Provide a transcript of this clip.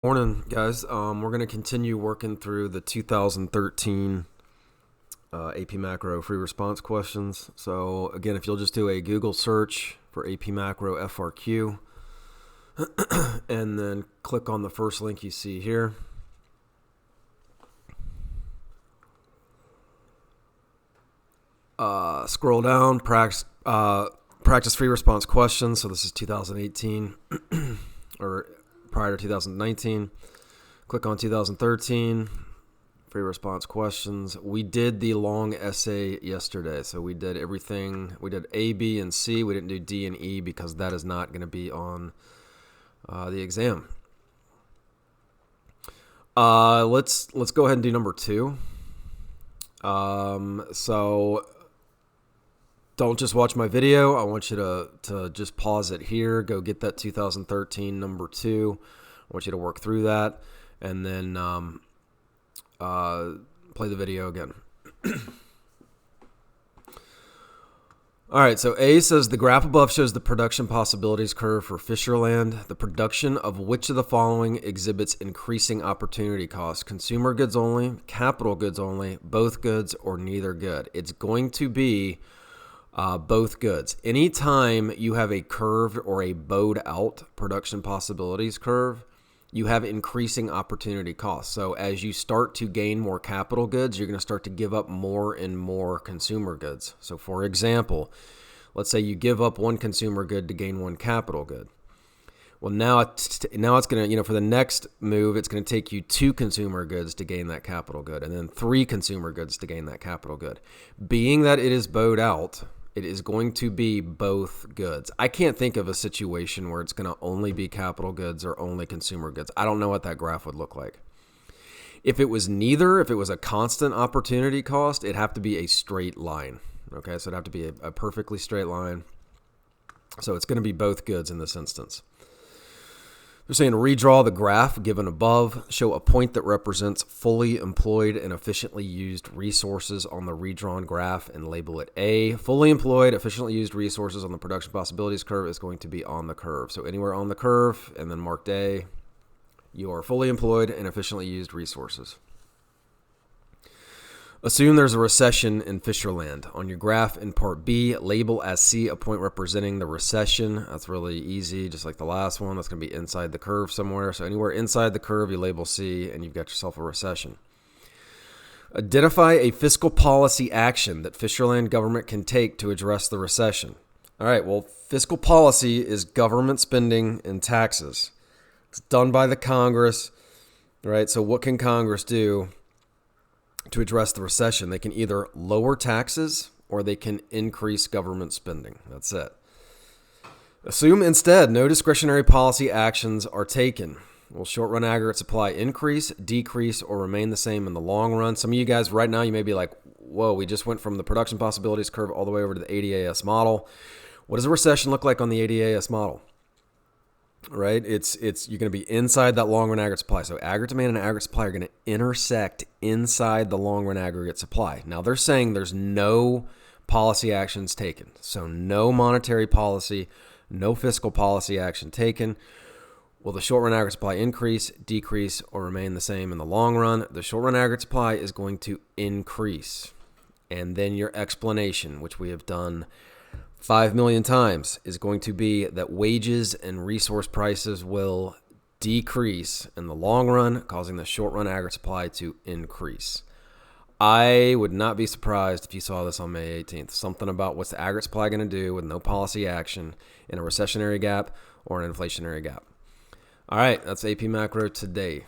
Morning, guys. We're going to continue working through the 2013 AP Macro free response questions. So again, if you'll just do a Google search for AP Macro FRQ and then click on the first link you see here. Scroll down, practice free response questions. So this is 2018 or prior to 2019. Click on 2013, free response questions. We did the long essay yesterday. So we did everything. We did A, B, and C. We didn't do D and E because that is not going to be on the exam. Let's go ahead and do number 2. So don't just watch my video. I want you to just pause it here. Go get that 2013 number 2. I want you to work through that and then play the video again. All right, so A says the graph above shows the production possibilities curve for Fisherland. The production of which of the following exhibits increasing opportunity costs? Consumer goods only, capital goods only, both goods, or neither good? It's going to be both goods. Anytime you have a curved or a bowed out production possibilities curve, you have increasing opportunity costs. So as you start to gain more capital goods, you're going to start to give up more and more consumer goods. So for example, let's say you give up one consumer good to gain one capital good. Well, now it's going to, for the next move, it's going to take you 2 consumer goods to gain that capital good and then 3 consumer goods to gain that capital good. Being that it is bowed out, it is going to be both goods. I can't think of a situation where it's going to only be capital goods or only consumer goods. I don't know what that graph would look like. If it was neither, if it was a constant opportunity cost, it'd have to be a straight line. Okay, so it'd have to be a perfectly straight line. So it's going to be both goods in this instance. They're saying redraw the graph given above. Show a point that represents fully employed and efficiently used resources on the redrawn graph and label it A. Fully employed, efficiently used resources on the production possibilities curve is going to be on the curve. So anywhere on the curve and then marked A, you are fully employed and efficiently used resources. Assume there's a recession in Fisherland. On your graph in part B, label as C a point representing the recession. That's really easy, just like the last one. That's going to be inside the curve somewhere. So anywhere inside the curve, you label C, and you've got yourself a recession. Identify a fiscal policy action that Fisherland government can take to address the recession. All right, well, fiscal policy is government spending and taxes. It's done by the Congress, right? So what can Congress do to address the recession? They can either lower taxes or they can increase government spending. That's it. Assume instead no discretionary policy actions are taken. Will short-run aggregate supply increase, decrease, or remain the same in the long run? Some of you guys right now, you may be like, whoa, we just went from the production possibilities curve all the way over to the ADAS model. What does a recession look like on the ADAS model? Right? It's you're going to be inside that long-run aggregate supply. So aggregate demand and aggregate supply are going to intersect inside the long-run aggregate supply. Now they're saying there's no policy actions taken. So no monetary policy, no fiscal policy action taken. Will the short-run aggregate supply increase, decrease, or remain the same in the long run? The short-run aggregate supply is going to increase. And then your explanation, which we have done 5 million times, is going to be that wages and resource prices will decrease in the long run, causing the short run aggregate supply to increase. I would not be surprised if you saw this on May 18th. Something about what's the aggregate supply going to do with no policy action in a recessionary gap or an inflationary gap. All right, that's AP Macro today.